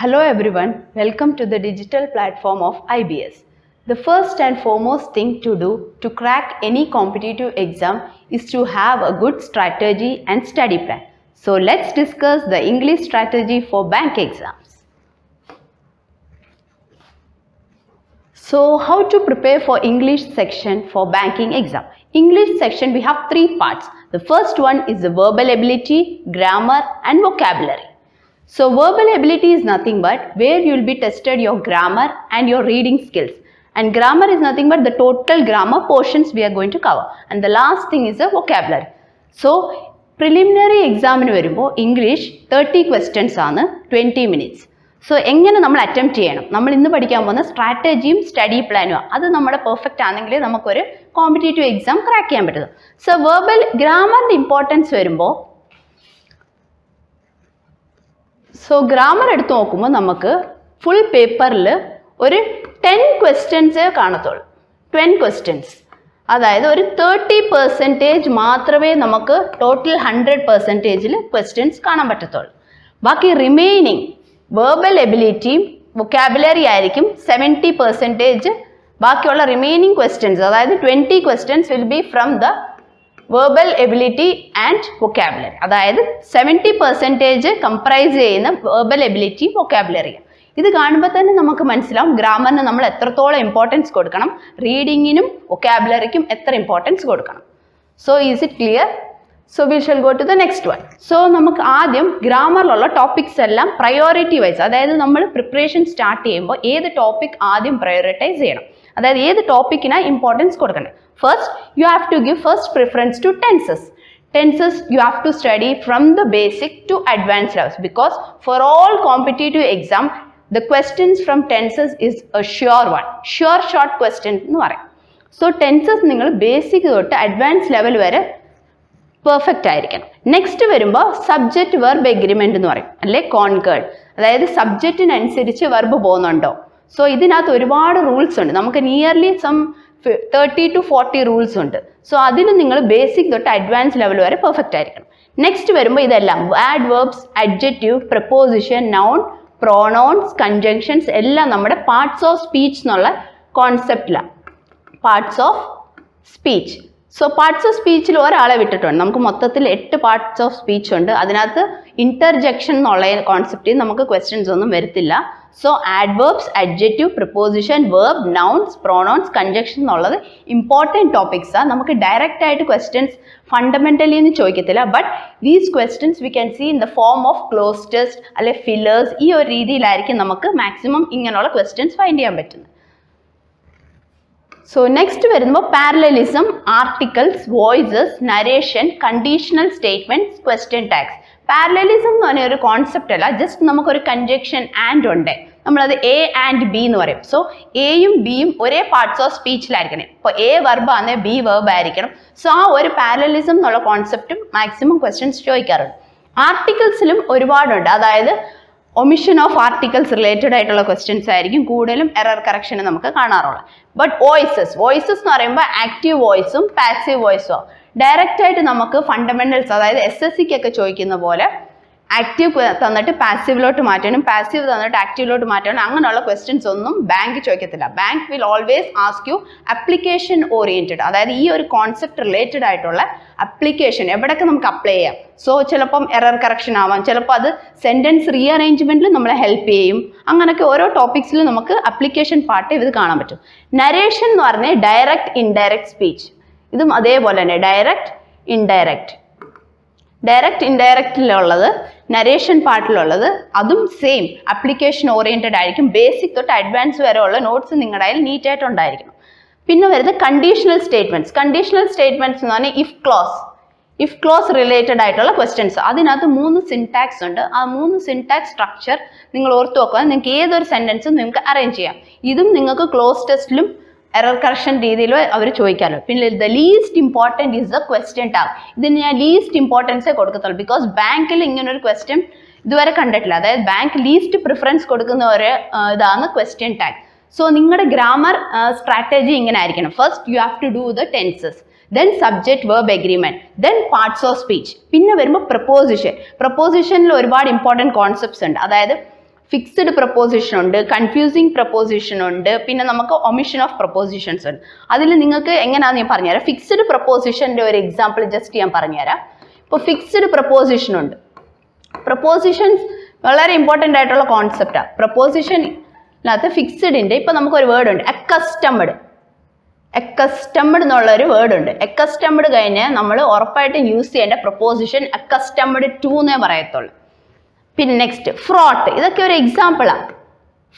Hello everyone, welcome to the digital platform of IBS. The first and foremost thing to do to crack any competitive exam is to have a good strategy and study plan. So let's discuss the English strategy for bank exams. So how to prepare for English section for banking exam? English section we have three parts. The first one is the verbal ability, grammar and vocabulary. So verbal ability is nothing but where you will be tested your grammar and your reading skills. And grammar is nothing but the total grammar portions we are going to cover. And the last thing is the vocabulary. So preliminary exam in English 30 questions on 20 minutes. So എങ്ങനെ നമ്മൾ attempt ചെയ്യണം? നമ്മൾ ഇന്ന് പഠിക്കാൻ പോകുന്ന സ്ട്രാറ്റജിയും study പ്ലാനും അത് നമ്മുടെ പെർഫെക്റ്റ് ആണെങ്കിൽ നമുക്കൊരു കോമ്പറ്റേറ്റീവ് എക്സാം ക്രാക്ക് ചെയ്യാൻ പറ്റും. സോ വെർബൽ ഗ്രാമറിന്റെ ഇമ്പോർട്ടൻസ് വരുമ്പോൾ ഗ്രാമർ എടുത്ത് നോക്കുമ്പോൾ നമുക്ക് ഫുൾ പേപ്പറിൽ ഒരു 10 ക്വസ്റ്റ്യൻസേ കാണത്തുള്ളൂ. 10 ക്വസ്റ്റ്യൻസ്, അതായത് ഒരു 30% മാത്രമേ നമുക്ക് ടോട്ടൽ 100%ൽ ക്വസ്റ്റ്യൻസ് കാണാൻ പറ്റത്തുള്ളൂ. ബാക്കി റിമൈനിങ് വെർബൽ എബിലിറ്റിയും വൊക്കാബുലറി ആയിരിക്കും 70%. ബാക്കിയുള്ള റിമൈനിങ് ക്വസ്റ്റ്യൻസ് അതായത് 20 questions will B from the verbal ability and vocabulary. അതായത് 70% കംപ്രൈസ് ചെയ്യുന്ന വെർബൽ എബിലിറ്റി വൊക്കാബുലറി. ഇത് കാണുമ്പോൾ തന്നെ നമുക്ക് മനസ്സിലാവും ഗ്രാമറിന് നമ്മൾ എത്രത്തോളം ഇമ്പോർട്ടൻസ് കൊടുക്കണം, റീഡിങ്ങിനും വൊക്കാബുലറിക്കും എത്ര ഇമ്പോർട്ടൻസ് കൊടുക്കണം. So is it clear? So we shall go to the next one. So നമുക്ക് ആദ്യം ഗ്രാമറിലുള്ള ടോപ്പിക്സ് എല്ലാം പ്രയോറിറ്റി വൈസ്, അതായത് നമ്മൾ പ്രിപ്പറേഷൻ സ്റ്റാർട്ട് ചെയ്യുമ്പോൾ ഏത് ടോപ്പിക് ആദ്യം പ്രയോറിറ്റൈസ് ചെയ്യണം, അതായത് ഏത് ടോപ്പിക്കിനാണ് ഇമ്പോർട്ടൻസ് കൊടുക്കേണ്ടത്. First, you have to give first preference to tenses. Tenses you have to study from the basic to advanced levels because for all competitive exam, the questions from tenses is a sure one. Sure short question എന്ന് പറയും. So tenses നിങ്ങൾ basic തൊട്ട് advance level വരെ perfect ആയിരിക്കണം. Next വരുമ്പോൾ subject verb agreement എന്ന് പറയും, അല്ലെ കോൺകേർഡ്, അതായത് സബ്ജക്റ്റിനനുസരിച്ച് വെർബ് പോകുന്നുണ്ടോ. സോ ഇതിനകത്ത് ഒരുപാട് റൂൾസ് ഉണ്ട്, നമുക്ക് നിയർലി 30 to 40 റൂൾസ് ഉണ്ട്. സോ അതിന് നിങ്ങൾ ബേസിക് തൊട്ട് അഡ്വാൻസ് ലെവൽ വരെ പെർഫെക്റ്റ് ആയിരിക്കണം. നെക്സ്റ്റ് വരുമ്പോൾ ഇതെല്ലാം adverbs, adjective, preposition, noun, pronouns, conjunctions എല്ലാം നമ്മുടെ പാർട്സ് ഓഫ് സ്പീച്ച് എന്നുള്ള കോൺസെപ്റ്റിലാണ്. Parts of speech. So parts of സ്പീച്ചിൽ ഒരാളെ വിട്ടിട്ടുണ്ട്. നമുക്ക് മൊത്തത്തിൽ 8 പാർട്സ് ഓഫ് സ്പീച്ച് ഉണ്ട്. അതിനകത്ത് ഇന്റർജെക്ഷൻ എന്നുള്ള കോൺസെപ്റ്റിൽ നമുക്ക് ക്വസ്റ്റ്യൻസ് ഒന്നും വരത്തില്ല. So adverbs, adjective, preposition, verb, nouns, pronouns, conjunction എന്നുള്ളത് ഇമ്പോർട്ടൻറ്റ് ടോപ്പിക്സാണ്. നമുക്ക് ഡയറക്റ്റ് ആയിട്ട് ക്വസ്റ്റ്യൻസ് ഫണ്ടമെന്റലി എന്ന് ചോദിക്കത്തില്ല. But these questions we can see in the form of cloze test അല്ലെ ഫില്ലേഴ്സ്. ഈ ഒരു രീതിയിലായിരിക്കും നമുക്ക് മാക്സിമം ഇങ്ങനെയുള്ള ക്വസ്റ്റ്യൻസ് ഫൈൻഡ് ചെയ്യാൻ പറ്റുന്നത്. സോ നെക്സ്റ്റ് വരുമ്പോൾ parallelism, articles, voices, narration, conditional statements, question tags. Parallelism എന്ന് പറഞ്ഞ ഒരു കോൺസെപ്റ്റ് അല്ല, ജസ്റ്റ് നമുക്കൊരു കൺജക്ഷൻ ആൻഡ് ഉണ്ട്, നമ്മളത് എ ആൻഡ് ബി എന്ന് പറയും. സോ എയും ബിയും ഒരേ പാർട്സ് ഓഫ് സ്പീച്ചിലായിരിക്കണം. ഇപ്പോൾ എ വെർബ് ആണെങ്കിൽ ബി വെർബ് ആയിരിക്കണം. സോ ആ ഒരു പാരലലിസം എന്നുള്ള കോൺസെപ്റ്റും മാക്സിമം ക്വസ്റ്റ്യൻസ് ചോദിക്കാറുണ്ട്. ആർട്ടിക്കിൾസിലും ഒരുപാടുണ്ട്, അതായത് ഒമിഷൻ ഓഫ് ആർട്ടിക്കിൾസ് റിലേറ്റഡ് ആയിട്ടുള്ള ക്വസ്റ്റ്യൻസ് ആയിരിക്കും കൂടുതലും എറർ കറക്ഷന് നമുക്ക് കാണാറുള്ളത്. ബട്ട് വോയിസസ് എന്ന് പറയുമ്പോൾ ആക്റ്റീവ് വോയിസും പാസീവ് വോയിസും ഡയറക്റ്റ് ആയിട്ട് നമുക്ക് ഫണ്ടമെന്റൽസ്, അതായത് SSCക്കൊക്കെ ചോദിക്കുന്ന പോലെ ആക്റ്റീവ് തന്നിട്ട് പാസീവിലോട്ട് മാറ്റാനും പാസീവ് തന്നിട്ട് ആക്റ്റീവിലോട്ട് മാറ്റാനും അങ്ങനെയുള്ള ക്വസ്റ്റ്യൻസ് ഒന്നും ബാങ്ക് ചോദിക്കത്തില്ല. Bank will always ask you application oriented, അതായത് ഈ ഒരു കോൺസെപ്റ്റ് റിലേറ്റഡ് ആയിട്ടുള്ള അപ്ലിക്കേഷൻ എവിടെയൊക്കെ നമുക്ക് അപ്ലൈ ചെയ്യാം. സോ ചിലപ്പം എറർ കറക്ഷൻ ആവാം, ചിലപ്പോൾ അത് സെന്റൻസ് റീഅറേഞ്ച്മെന്റിൽ നമ്മളെ ഹെൽപ്പ് ചെയ്യും. അങ്ങനെയൊക്കെ ഓരോ ടോപ്പിക്സിലും നമുക്ക് അപ്ലിക്കേഷൻ പാർട്ട് ഇത് കാണാൻ പറ്റും. നരേഷൻ എന്ന് പറഞ്ഞാൽ ഡയറക്റ്റ് ഇൻഡയറക്റ്റ് സ്പീച്ച്. ഇതും അതേപോലെ തന്നെ ഡയറക്റ്റ് ഇൻഡയറക്റ്റിലുള്ളത്, നരേഷൻ പാർട്ടിലുള്ളത് അതും സെയിം അപ്ലിക്കേഷൻ ഓറിയന്റഡ് ആയിരിക്കും. ബേസിക് തൊട്ട് അഡ്വാൻസ് വരെ ഉള്ള നോട്ട്സ് നിങ്ങളുടെ കയ്യിൽ നീറ്റായിട്ട് ഉണ്ടായിരിക്കണം. പിന്നെ വരുന്നത് കണ്ടീഷണൽ സ്റ്റേറ്റ്മെന്റ്സ്. കണ്ടീഷണൽ സ്റ്റേറ്റ്മെന്റ്സ് എന്ന് പറഞ്ഞാൽ ഇഫ് ക്ലോസ് റിലേറ്റഡ് ആയിട്ടുള്ള ക്വസ്റ്റ്യൻസ്. അതിനകത്ത് 3 സിൻടാക്സ് ഉണ്ട്. ആ 3 സിൻടാക്സ് സ്ട്രക്ചർ നിങ്ങൾ ഓർത്ത് വെക്കുക. നിങ്ങൾക്ക് ഏതൊരു സെന്റൻസും നിങ്ങൾക്ക് അറേഞ്ച് ചെയ്യാം. ഇതും നിങ്ങൾക്ക് ക്ലോസ് ടെസ്റ്റിലും എറർ കറക്ഷൻ രീതിയിൽ അവർ ചോദിക്കാമല്ലോ. പിന്നെ the least important is the question tag. ഇതിന് ഞാൻ ലീസ്റ്റ് ഇമ്പോർട്ടൻസേ കൊടുക്കത്തുള്ളൂ. ബിക്കോസ് ബാങ്കിൽ ഇങ്ങനൊരു ക്വസ്റ്റ്യൻ ഇതുവരെ കണ്ടിട്ടില്ല. അതായത് ബാങ്ക് ലീസ്റ്റ് പ്രിഫറൻസ് കൊടുക്കുന്ന ഒരു ഇതാണ് ക്വസ്റ്റ്യൻ ടാഗ്. സോ നിങ്ങളുടെ ഗ്രാമർ സ്ട്രാറ്റജി ഇങ്ങനെ ആയിരിക്കണം. First you have to do the tenses, then subject verb agreement, then parts of speech. പിന്നെ വരുമ്പോൾ പ്രപ്പോസിഷൻ. പ്രപ്പോസിഷനിൽ ഒരുപാട് ഇമ്പോർട്ടൻറ്റ് കോൺസെപ്റ്റ്സ് ഉണ്ട്. അതായത് ഫിക്സ്ഡ് പ്രപ്പോസിഷൻ ഉണ്ട്, കൺഫ്യൂസിങ് പ്രപ്പോസിഷൻ ഉണ്ട്, പിന്നെ നമുക്ക് ഒമിഷൻ ഓഫ് പ്രപ്പോസിഷൻസ് ഉണ്ട്. അതിൽ നിങ്ങൾക്ക് എങ്ങനെയാണെന്ന് ഞാൻ പറഞ്ഞുതരാം. ഫിക്സ്ഡ് പ്രപ്പോസിഷൻ്റെ ഒരു എക്സാമ്പിൾ ജസ്റ്റ് ഞാൻ പറഞ്ഞുതരാം. ഇപ്പോൾ ഫിക്സ്ഡ് പ്രപ്പോസിഷൻ ഉണ്ട്. പ്രപ്പോസിഷൻസ് വളരെ ഇമ്പോർട്ടൻ്റ് ആയിട്ടുള്ള കോൺസെപ്റ്റാണ്. പ്രപ്പോസിഷനകത്ത് ഫിക്സ്ഡിൻ്റെ ഇപ്പോൾ നമുക്കൊരു വേർഡ് ഉണ്ട്, അക്കസ്റ്റംഡ് എന്നുള്ളൊരു വേർഡ് ഉണ്ട്. അക്കസ്റ്റംഡ് കഴിഞ്ഞ് നമ്മൾ ഉറപ്പായിട്ടും യൂസ് ചെയ്യേണ്ട പ്രപ്പോസിഷൻ അക്കസ്റ്റംഡ് ടു എന്നേ പറയത്തുള്ളൂ. പിന്നെ നെക്സ്റ്റ് ഫ്രോട്ട്, ഇതൊക്കെ ഒരു എക്സാമ്പിളാണ്.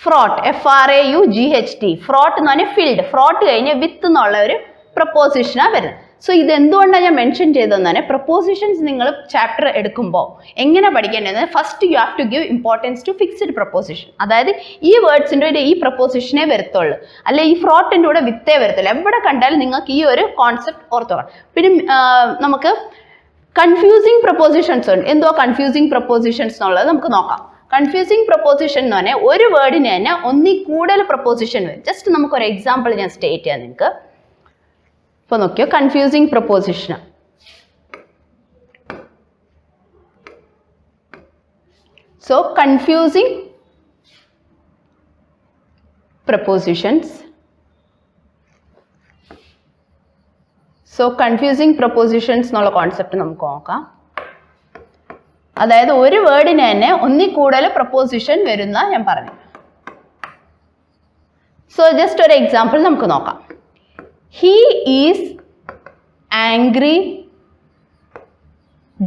ഫ്രോട്ട്, FRAUGHT, ഫ്രോട്ട് എന്ന് പറഞ്ഞാൽ ഫിൽഡ്. ഫ്രോട്ട് കഴിഞ്ഞ് വിത്ത് എന്നുള്ള ഒരു പ്രപ്പോസിഷനാണ് വരുന്നത്. സോ ഇത് എന്തുകൊണ്ടാണ് ഞാൻ മെൻഷൻ ചെയ്തതെന്ന് തന്നെ, പ്രപ്പോസിഷൻസ് നിങ്ങൾ ചാപ്റ്റർ എടുക്കുമ്പോൾ എങ്ങനെ പഠിക്കേണ്ടത്, first you have to give importance to fixed preposition. അതായത് ഈ വേർഡ്സിൻ്റെ ഈ പ്രപ്പോസിഷനേ വരത്തുള്ളൂ, അല്ലെ ഈ ഫ്രോട്ടിൻ്റെ കൂടെ വിത്തേ വരത്തുള്ളൂ. എവിടെ കണ്ടാലും നിങ്ങൾക്ക് ഈ ഒരു കോൺസെപ്റ്റ് ഓർത്തോണം. പിന്നെ നമുക്ക് കൺഫ്യൂസിങ് പ്രപ്പോസിഷൻസ് ഉണ്ട്. എന്തോ കൺഫ്യൂസിങ് പ്രപ്പോസിഷൻസ് എന്നുള്ളത് നമുക്ക് നോക്കാം. കൺഫ്യൂസിങ് പ്രപ്പോസിഷൻ എന്ന് പറഞ്ഞാൽ ഒരു വേർഡിന് തന്നെ ഒന്നിൽ കൂടുതൽ പ്രപ്പോസിഷൻ വരും. ജസ്റ്റ് നമുക്കൊരു എക്സാമ്പിൾ ഞാൻ സ്റ്റേറ്റ് ചെയ്യാം നിങ്ങൾക്ക്. ഇപ്പോൾ നോക്കിയോ, confusing preposition. So confusing prepositions. So confusing prepositions എന്നുള്ള കോൺസെപ്റ്റ് നമുക്ക് നോക്കാം. അതായത് ഒരു വേർഡിന് തന്നെ ഒന്നിൽ കൂടുതൽ പ്രപ്പോസിഷൻ വരുന്ന ഞാൻ പറഞ്ഞു. സോ ജസ്റ്റ് ഒരു എക്സാമ്പിൾ നമുക്ക് നോക്കാം. He is angry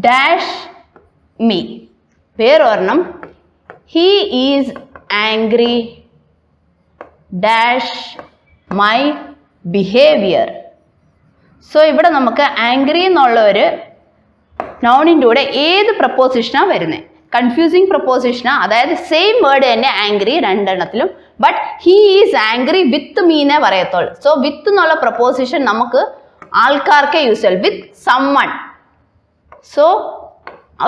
dash me. വേറൊരെണ്ണം, he is angry dash my behavior. So ഇവിടെ നമുക്ക് ആംഗ്രി എന്നുള്ള ഒരു നൗണിൻ്റെ കൂടെ ഏത് പ്രപ്പോസിഷനാണ് വരുന്നത്? കൺഫ്യൂസിങ് പ്രപ്പോസിഷനാണ്. അതായത് സെയിം വേർഡ് തന്നെ ആംഗ്രി രണ്ടെണ്ണത്തിലും, but he is angry with മീന്നേ പറയത്തുള്ളൂ. സോ വിത്ത് എന്നുള്ള പ്രപ്പോസിഷൻ നമുക്ക് ആൾക്കാർക്കേ യൂസ് ചെയ്യും, വിത്ത് സമ്മൺ. സോ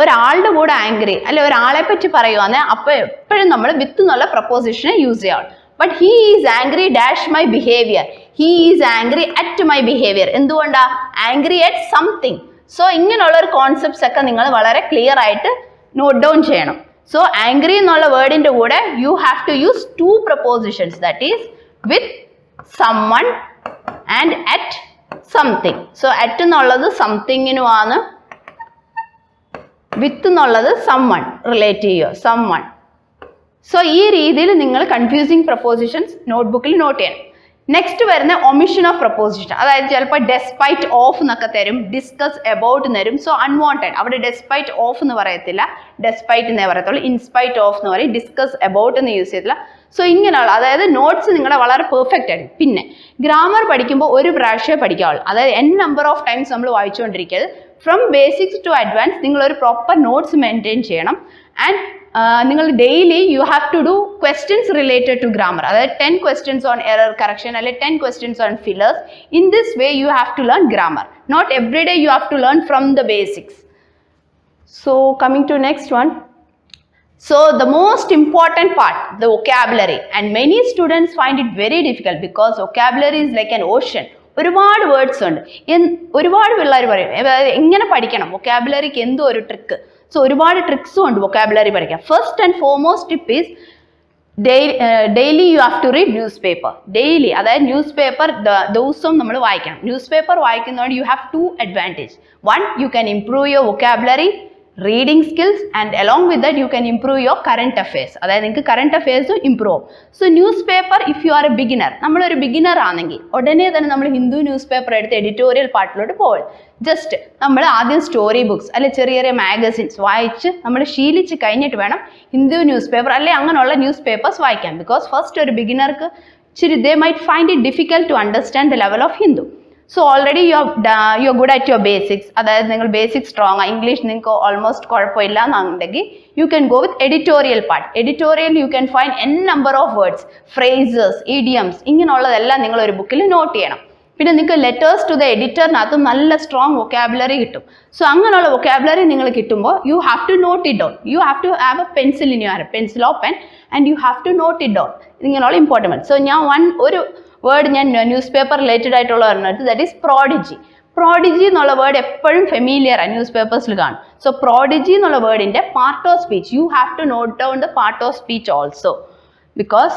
ഒരാളുടെ കൂടെ ആംഗ്രി അല്ലെ ഒരാളെ പറ്റി പറയുവാന്നെ അപ്പോൾ എപ്പോഴും നമ്മൾ വിത്ത് എന്നുള്ള പ്രപ്പോസിഷനെ യൂസ് ചെയ്യാം. But he is angry dash my behaviour, he is angry at my behaviour. എന്തുകൊണ്ടാ? Angry at something. സോ ഇങ്ങനെയുള്ള ഒരു കോൺസെപ്റ്റ്സ് ഒക്കെ നിങ്ങൾ വളരെ ക്ലിയർ ആയിട്ട് നോട്ട് ഡൗൺ ചെയ്യണം. സോ ആംഗ്രി എന്നുള്ള വേർഡിൻ്റെ കൂടെ you have to use two prepositions, that is with, someone and at something. So at എന്നുള്ളത് സംതിങ്ങിനുമാണ്, വിത്ത് എന്നുള്ളത് സമ്മൺ റിലേറ്റ് ചെയ്യുക, സമ്മൺ. സോ ഈ രീതിയിൽ നിങ്ങൾ കൺഫ്യൂസിങ് പ്രപ്പോസിഷൻസ് നോട്ട്ബുക്കിൽ നോട്ട് ചെയ്യണം. നെക്സ്റ്റ് വരുന്ന ഒമിഷൻ ഓഫ് പ്രപ്പോസിഷൻ. അതായത് ചിലപ്പോൾ ഡെസ്പൈറ്റ് ഓഫ് എന്നൊക്കെ തരും, ഡിസ്കസ് എബൌട്ട് തരും. സോ അൺവാണ്ടഡ്, അവിടെ ഡെസ്പൈറ്റ് ഓഫ് എന്ന് പറയത്തില്ല, ഡെസ്പൈറ്റ് എന്നേ പറയത്തുള്ളൂ. ഇൻസ്പൈറ്റ് ഓഫ് എന്ന് പറയും, ഡിസ്കസ് എബൌട്ട് എന്ന് യൂസ് ചെയ്തില്ല. സോ ഇങ്ങനെയുള്ള, അതായത് നോട്ട്സ് നിങ്ങളുടെ വളരെ പെർഫെക്റ്റ് ആയിരിക്കും. പിന്നെ ഗ്രാമർ പഠിക്കുമ്പോൾ ഒരു പ്രാവശ്യമേ പഠിക്കാവുള്ളൂ. അതായത് n നമ്പർ ഓഫ് ടൈംസ് നമ്മൾ വായിച്ചുകൊണ്ടിരിക്കരുത്. ഫ്രം ബേസിക്സ് ടു അഡ്വാൻസ് നിങ്ങളൊരു പ്രോപ്പർ നോട്ട്സ് മെയിൻറ്റെയിൻ ചെയ്യണം. ആൻഡ് നിങ്ങൾ daily you have to do questions related to grammar. അതായത് 10 questions ഓൺ എറർ കറക്ഷൻ അല്ലെങ്കിൽ 10 questions on fillers. In this way you have to learn grammar. Note every day you have to learn from the basics. So coming to next one. So the most important part, the vocabulary, and many students find it very difficult because vocabulary is like an ocean. ഒരുപാട് words ഉണ്ട്. ഒരുപാട് പിള്ളേർ പറയും എങ്ങനെ പഠിക്കണം, വൊക്കാബുലറിക്ക് എന്തോ ഒരു trick. So ഒരുപാട് ട്രിക്സും ഉണ്ട് വൊക്കാബുലറി പഠിക്കാൻ. First and foremost tip is daily you have to read news paper. Daily, അതായത് ന്യൂസ് പേപ്പർ ദിവസവും നമ്മൾ വായിക്കണം. ന്യൂസ് പേപ്പർ വായിക്കുന്നതുകൊണ്ട് you have 2 advantages. One, you can improve your vocabulary, reading skills, and along with that you can improve your current affairs. അതായത് നിങ്ങൾക്ക് current അഫെയർസും improve ആവും. So news paper, if you R A beginner, നമ്മളൊരു beginner ആണെങ്കിൽ ഉടനെ തന്നെ നമ്മൾ Hindu news paper എടുത്ത് editorial പാർട്ടിലോട്ട് പോകും. ജസ്റ്റ് നമ്മൾ ആദ്യം സ്റ്റോറി ബുക്സ് അല്ലെ ചെറിയ ചെറിയ മാഗസിൻസ് വായിച്ച് നമ്മൾ ശീലിച്ച് കഴിഞ്ഞിട്ട് വേണം ഹിന്ദു ന്യൂസ് പേപ്പർ അല്ലെ അങ്ങനെയുള്ള ന്യൂസ് പേപ്പേഴ്സ് വായിക്കാൻ. ബിക്കോസ് ഫസ്റ്റ് ഒരു ബിഗിനർക്ക് ഇച്ചിരി they might find it difficult to understand the level of Hindu. So already you are good at your basics. അതായത് നിങ്ങൾ ബേസിക് സ്ട്രോങ്, ഇംഗ്ലീഷ് നിങ്ങൾക്ക് ഓൾമോസ്റ്റ് കുഴപ്പമില്ല എന്നുണ്ടെങ്കിൽ you can go with editorial part. Editorial you can find n number of words, phrases, idioms, ഇങ്ങനെയുള്ളതെല്ലാം നിങ്ങൾ ഒരു ബുക്കിൽ not ചെയ്യണം. പിന്നെ നിങ്ങൾക്ക് ലെറ്റേഴ്സ് ടു ദ എഡിറ്ററിനകത്തും നല്ല സ്ട്രോങ് വൊക്കാബുലറി കിട്ടും. സോ അങ്ങനെയുള്ള വൊക്കാബുലറി നിങ്ങൾ കിട്ടുമ്പോൾ you have to note it down. You have to have a pencil in your pencil or pen and you have to note it down. ഇങ്ങനെയുള്ള important. So ഞാൻ ഒരു word ഞാൻ news paper related ആയിട്ടുള്ള പറഞ്ഞത്, that is prodigy. Prodigy എന്നുള്ള word എപ്പോഴും familiar ആണ്, news പേപ്പേഴ്സിൽ കാണും. സോ prodigy എന്നുള്ള വേർഡിന്റെ part of speech, you have to note down the part of speech also, because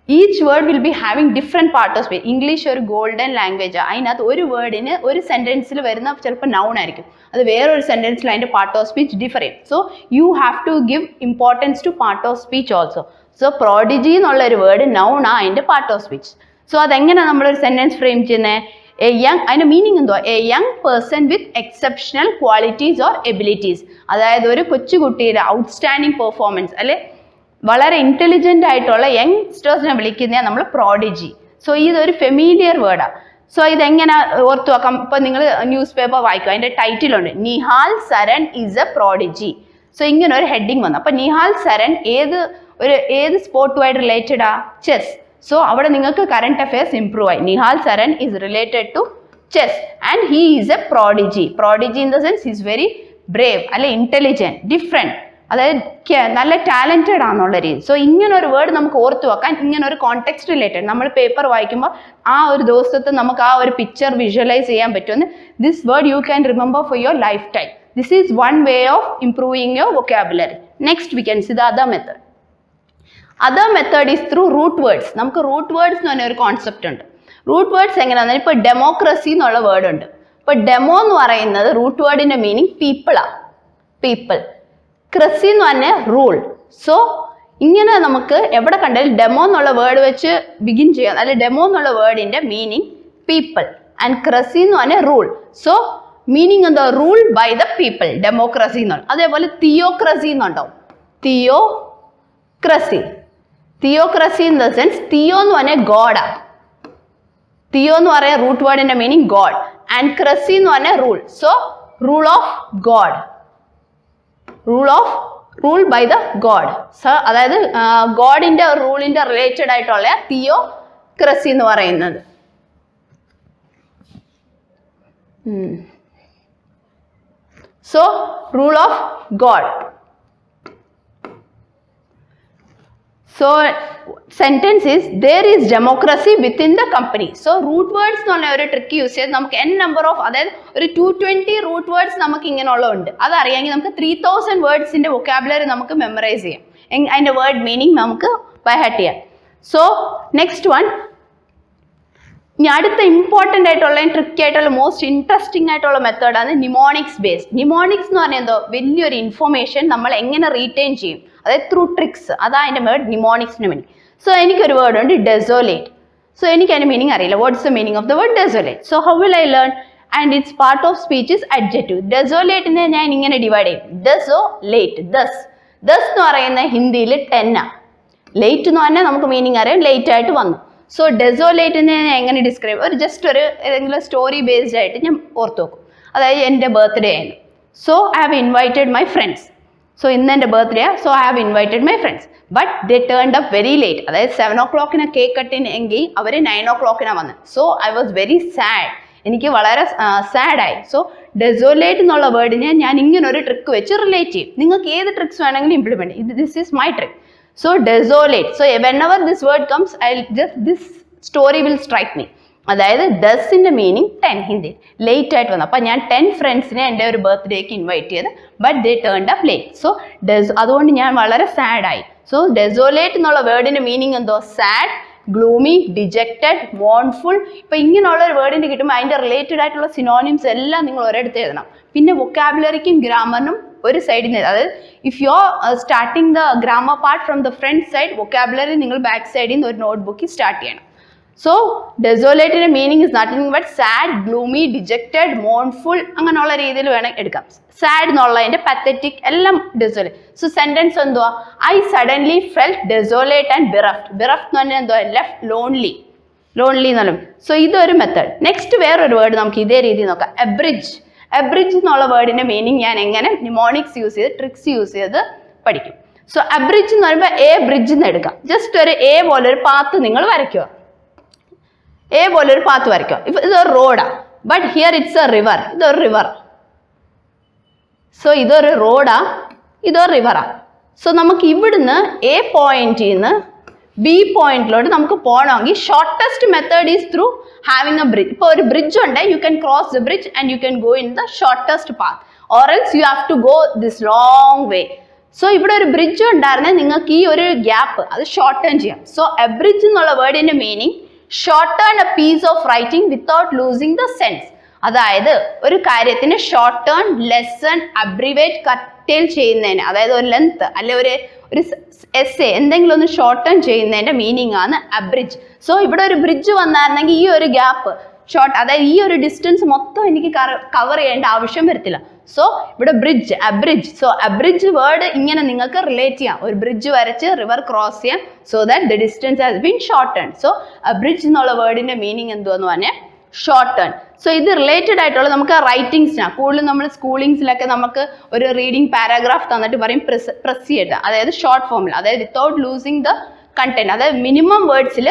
each word will be having different part of speech. English ഒരു golden language ആണ്. അതിനകത്ത് ഒരു വേർഡിന് ഒരു സെൻറ്റൻസിൽ വരുന്ന ചിലപ്പോൾ നൗൺ ആയിരിക്കും, അത് വേറൊരു സെൻറ്റൻസിൽ അതിൻ്റെ പാർട്ട് ഓഫ് സ്പീച്ച് ഡിഫർ ചെയ്യും. So you have to give importance to part of speech also. So prodigy എന്നുള്ള ഒരു വേർഡ് നൗൺ ആണ് അതിൻ്റെ പാർട്ട് ഓഫ് സ്പീച്ച്. സോ അതെങ്ങനെ നമ്മളൊരു സെൻറ്റൻസ് ഫ്രെയിം ചെയ്യുന്നത്? എ യങ്, അതിൻ്റെ മീനിങ് എന്തോ? A young person with exceptional qualities or abilities. അതായത് ഒരു കൊച്ചുകുട്ടിയുടെ ഔട്ട്സ്റ്റാൻഡിങ് പെർഫോമൻസ് അല്ലെ വളരെ ഇൻ്റലിജൻ്റ് ആയിട്ടുള്ള യങ്സ്റ്റേഴ്സിനെ വിളിക്കുന്ന നമ്മൾ പ്രോഡിജി. സോ ഇതൊരു ഫെമിലിയർ വേർഡാണ്. സോ ഇതെങ്ങനെ ഓർത്തു വെക്കാം? ഇപ്പം നിങ്ങൾ ന്യൂസ് പേപ്പർ വായിക്കും, അതിൻ്റെ ടൈറ്റിലുണ്ട് Nihal Sarin is a prodigy. So ഇങ്ങനെ ഒരു ഹെഡിങ് വന്നു. അപ്പം നിഹാൽ സരൺ ഏത് സ്പോർട്ടുമായിട്ട് റിലേറ്റഡാ? ചെസ്. സോ അവിടെ നിങ്ങൾക്ക് കറണ്ട് അഫയേഴ്സ് ഇംപ്രൂവ് ആയി. Nihal Sarin is related to chess and he is a prodigy. Prodigy in the sense is very brave അല്ലെ ഇൻ്റലിജൻറ്റ്, ഡിഫറെൻറ്റ്, അതായത് നല്ല ടാലൻറ്റഡ് ആണെന്നുള്ള രീതി. സോ ഇങ്ങനെ ഒരു വേർഡ് നമുക്ക് ഓർത്തു വെക്കാൻ, ഇങ്ങനെ ഒരു കോണ്ടെക്സ്റ്റ് റിലേറ്റഡ് നമ്മൾ പേപ്പർ വായിക്കുമ്പോൾ ആ ഒരു ദിവസത്തെ നമുക്ക് ആ ഒരു പിക്ചർ വിഷ്വലൈസ് ചെയ്യാൻ പറ്റുമെന്ന്. This word you can remember for your lifetime. This is one way of improving your vocabulary. Next we can see the other method. Other method is through root words. നമുക്ക് root words എന്ന് പറഞ്ഞ ഒരു concept ഉണ്ട്. Root words എങ്ങനെയാണെന്ന്, ഇപ്പോൾ democracy എന്നുള്ള word ഉണ്ട്. ഇപ്പോൾ ഡെമോ എന്ന് പറയുന്നത് റൂട്ട് വേർഡിൻ്റെ മീനിങ് പീപ്പിളാണ്, പീപ്പിൾ. ക്രസി എന്ന് പറഞ്ഞാൽ റൂൾ. സോ ഇങ്ങനെ നമുക്ക് എവിടെ കണ്ടാലും ഡെമോ എന്നുള്ള വേർഡ് വെച്ച് ബിഗിൻ ചെയ്യാം. അല്ലെ ഡെമോ എന്നുള്ള വേർഡിൻ്റെ മീനിങ് പീപ്പിൾ ആൻഡ് ക്രസി എന്ന് പറഞ്ഞാൽ റൂൾ. സോ മീനിങ് എന്താ? Rule by the people, democracy എന്നുള്ള. അതേപോലെ തിയോക്രസി എന്നുണ്ടാവും, theocracy. Theocracy in the sense theo എന്ന് പറഞ്ഞാൽ ഗോഡാ. തിയോ എന്ന് പറയാൻ റൂട്ട് വേർഡിന്റെ മീനിങ് ഗോഡ് ആൻഡ് ക്രസി എന്ന് പറഞ്ഞാൽ rule. So rule of God, rule by the God. So അതായത് ഗോഡിന്റെ റൂളിന്റെ റിലേറ്റഡ് ആയിട്ടുള്ള തിയോക്രസി എന്ന് പറയുന്നത്. So rule of God. So sentence is there is democracy within the company. So root words എന്ന് പറഞ്ഞ ഒരു ട്രിക്ക് യൂസ് ചെയ്ത് നമുക്ക് n നമ്പർ ഓഫ്, അതായത് ഒരു 220 റൂട്ട് വേർഡ്സ് നമുക്ക് ഇങ്ങനെയുള്ള ഉണ്ട്. അതറിയാമെങ്കിൽ നമുക്ക് 3000 വേർഡ്സിന്റെ വൊക്കാബുലറി നമുക്ക് മെമ്മറൈസ് ചെയ്യാം. അതിന്റെ വേർഡ് മീനിങ് നമുക്ക് ബൈ ഹാർട്ട് ചെയ്യാം. സോ നെക്സ്റ്റ് വൺ, ഇനി അടുത്ത ഇമ്പോർട്ടൻ്റ് ആയിട്ടുള്ള ട്രിക്കി ആയിട്ടുള്ള മോസ്റ്റ് ഇൻട്രസ്റ്റിംഗ് ആയിട്ടുള്ള മെത്തേഡാണ് നിമോണിക്സ് ബേസ്ഡ്. നിമോണിക്സ് എന്ന് പറഞ്ഞാൽ എന്തോ? വലിയൊരു ഇൻഫർമേഷൻ നമ്മൾ എങ്ങനെ റീറ്റെയിൻ ചെയ്യും, അതായത് ത്രൂ ട്രിക്സ്. അതാ അതിൻ്റെ വേർഡ് നിമോണിക്സിന് മീനിങ്. സോ എനിക്കൊരു വേർഡ് ഉണ്ട് ഡെസോലേറ്റ്. സോ എനിക്ക് അതിൻ്റെ മീനിങ് അറിയില്ല. What's the meaning of the word desolate? So how will I learn? And it's part of speech is adjective. ഡെസോലേറ്റിനെ ഞാൻ ഇങ്ങനെ ഡിവൈഡ് ചെയ്യും, ഡെസോലേറ്റ്. ദസ് എന്ന് പറയുന്ന ഹിന്ദിയിൽ 10 ആണ്. ലേറ്റ് എന്ന് പറഞ്ഞാൽ നമുക്ക് മീനിങ് അറിയാം, ലേറ്റ് ആയിട്ട് വന്നു. സോ ഡെസോലേറ്റിനെ ഞാൻ എങ്ങനെ ഡിസ്ക്രൈബ്? ഒരു ജസ്റ്റ് ഒരു ഏതെങ്കിലും സ്റ്റോറി ബേസ്ഡ് ആയിട്ട് ഞാൻ ഓർത്ത് നോക്കും. അതായത് എൻ്റെ ബർത്ത്ഡേ ആയിരുന്നു. So I have invited my friends. So ഇന്ന് എൻ്റെ ബർത്ത്ഡേ ആണ്. So I have invited my friends but they turned up very late. അതായത് 7 o'clock കേക്ക് കട്ടിന് എങ്കിൽ അവർ 9 o'clock വന്നത്. So I was very sad. എനിക്ക് വളരെ സാഡായി. സോ ഡെസോലേറ്റ് എന്നുള്ള വേർഡിനെ ഞാൻ ഇങ്ങനെ ഒരു ട്രിക്ക് വെച്ച് റിലേറ്റ് ചെയ്യും. നിങ്ങൾക്ക് ഏത് ട്രിക്സ് വേണമെങ്കിലും ഇംപ്ലിമെൻറ്റ് ചെയ്യും. This is my trick. So desolate. So whenever this word comes, this story will strike me. അതായത് ദസിൻ്റെ മീനിങ് 10 ഹിന്ദി. ലേറ്റ് ആയിട്ട് വന്നു. അപ്പം ഞാൻ 10 ഫ്രണ്ട്സിനെ എൻ്റെ ഒരു ബർത്ത്ഡേക്ക് ഇൻവൈറ്റ് ചെയ്ത് but they turned up late. So അതുകൊണ്ട് ഞാൻ വളരെ സാഡായി. സോ ഡെസോലേറ്റ് എന്നുള്ള വേർഡിൻ്റെ മീനിങ് എന്തോ? Sad, gloomy, dejected, mournful. ഇപ്പം ഇങ്ങനെയുള്ള ഒരു വേർഡിൻ്റെ കിട്ടുമ്പോൾ അതിൻ്റെ റിലേറ്റഡ് ആയിട്ടുള്ള സിനോണിംസ് എല്ലാം നിങ്ങൾ ഒരിടത്ത് എഴുതണം. പിന്നെ വൊക്കാബുലറിക്കും ഗ്രാമറിനും ഒരു സൈഡിൽ നിന്ന്, അതായത് if you are starting the grammar part from the front side, vocabulary നിങ്ങൾ ബാക്ക് സൈഡിൽ നിന്ന് ഒരു നോട്ട് ബുക്കിൽ സ്റ്റാർട്ട് ചെയ്യണം. സോ ഡെസോലേറ്റിൻ്റെ meaning is nothing but sad, gloomy, dejected, mournful അങ്ങനെയുള്ള രീതിയിൽ വേണം എടുക്കാം. സാഡ് എന്നുള്ളതിൻ്റെ പത്തറ്റിക് എല്ലാം ഡെസോലേറ്റ്. സോ സെൻറ്റൻസ് എന്തുവാ? I suddenly felt desolate and bereft. Bereft എന്ന് പറഞ്ഞാൽ എന്തുവാ? ലെഫ്റ്റ് ലോൺലി എന്നുള്ളത്. സോ ഇതൊരു മെത്തേഡ്. നെക്സ്റ്റ് വേറൊരു വേർഡ് നമുക്ക് ഇതേ രീതിയിൽ നോക്കാം, എബ്രിഡ്ജ്. എബ്രിഡ്ജ് എന്നുള്ള വേർഡിൻ്റെ മീനിങ് ഞാൻ എങ്ങനെ നിമോണിക്സ് യൂസ് ചെയ്ത് ട്രിക്സ് യൂസ് ചെയ്ത് പഠിക്കും. സോ എബ്രിഡ്ജ് എന്ന് പറയുമ്പോൾ എ ബ്രിഡ്ജ് എന്ന് എടുക്കാം. ജസ്റ്റ് ഒരു എ പോലെ ഒരു പാത്ത് നിങ്ങൾ വരയ്ക്കുക. എ പോലെ ഒരു പാത്ത് വരയ്ക്കുക. ഇതൊരു റോഡാണ് but here it's A river. ഇതൊരു റിവർ. സോ ഇതൊരു റോഡാ, ഇതൊരു റിവറാ. സോ നമുക്ക് ഇവിടുന്ന് എ പോയിന്റിൽ നിന്ന് ബി പോയിന്റിലോട്ട് നമുക്ക് പോകണമെങ്കിൽ shortest method is through having a bridge. ഇപ്പോൾ ഒരു ബ്രിഡ്ജ് ഉണ്ട്, you can cross the bridge and you can go in the shortest path, or else you have to go this long way. So ഇവിടെ ഒരു bridge ഉണ്ടായിരുന്നെങ്കിൽ നിങ്ങൾക്ക് ഈ ഒരു gap അത് ഷോർട്ടേൺ ചെയ്യാം. സോ എ ബ്രിഡ്ജ് എന്നുള്ള വേർഡിന്റെ meaning shorten a piece of writing without losing the sense. അതായത് ഒരു കാര്യത്തിന് ഷോർട്ടേൺ, ലെസൺ, അബ്രിവേറ്റ്, കട്ടേൽ ചെയ്യുന്നതിന്, അതായത് ഒരു ലെങ്ത് അല്ലെ ഒരു എസ്സേ എന്തെങ്കിലും ഒന്ന് ഷോർട്ടേൺ ചെയ്യുന്നതിന്റെ മീനിങ് ആണ് അബ്രിഡ്ജ്. സോ ഇവിടെ ഒരു ബ്രിഡ്ജ് വന്നായിരുന്നെങ്കിൽ ഈ ഒരു ഗ്യാപ്പ് ഷോർട്ട്, അതായത് ഈ ഒരു ഡിസ്റ്റൻസ് മൊത്തം എനിക്ക് കവർ ചെയ്യേണ്ട ആവശ്യം വരത്തില്ല. സോ ഇവിടെ bridge, abridge. So abridge word ഇങ്ങനെ നിങ്ങൾക്ക് റിലേറ്റ് ചെയ്യാം. ഒരു ബ്രിഡ്ജ് വരച്ച് റിവർ ക്രോസ് ചെയ്യാം, so that the distance has been shorten. So abridge എന്നുള്ള വേർഡിന്റെ മീനിങ് എന്തുവെന്ന് പറഞ്ഞാൽ ഷോർട്ടേൺ. സോ ഇത് റിലേറ്റഡ് ആയിട്ടുള്ള നമുക്ക് റൈറ്റിംഗ്സിനാണ് കൂടുതലും. നമ്മൾ സ്കൂളിങ്സിലൊക്കെ നമുക്ക് ഒരു റീഡിംഗ് പാരാഗ്രാഫ് തന്നിട്ട് പറയും പ്രസ് ചെയ്യരുത്, അതായത് ഷോർട്ട് ഫോമിൽ, അതായത് വിത്തൗട്ട് ലൂസിങ് ദ കണ്ടന്റ്, അതായത് മിനിമം വേർഡ്സിൽ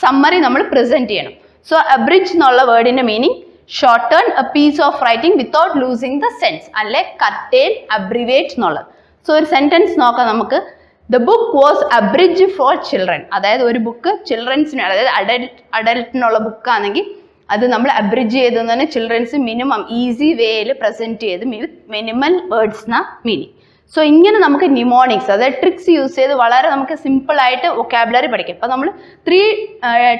സമ്മറി നമ്മൾ പ്രസന്റ് ചെയ്യണം. സോ അബ്രിഡ്ജ് എന്നുള്ള വേർഡിന്റെ meaning shorten a piece of writing without losing the sense, അല്ലെ കട്ടേൽ, അബ്രിവേറ്റ് എന്നുള്ളത്. സോ ഒരു സെന്റൻസ് നോക്കാം നമുക്ക്. The book was abridge for children. അതായത് ഒരു ബുക്ക് ചിൽഡ്രൻസിന്, അതായത് അഡൽട്ടിനുള്ള ബുക്കാണെങ്കിൽ അത് നമ്മൾ അബ്രിഡ്ജ് ചെയ്ത് തന്നെ ചിൽഡ്രൻസ് മിനിമം ഈസി വേയിൽ പ്രസന്റ് ചെയ്ത് മിനിമൽ വേർഡ്സ് എന്ന മീനിങ്. സോ ഇങ്ങനെ നമുക്ക് നിമോണിക്സ്, അതായത് ട്രിക്സ് യൂസ് ചെയ്ത് വളരെ നമുക്ക് സിമ്പിൾ ആയിട്ട് വൊക്കാബുലറി പഠിക്കാം. അപ്പോൾ നമ്മൾ 3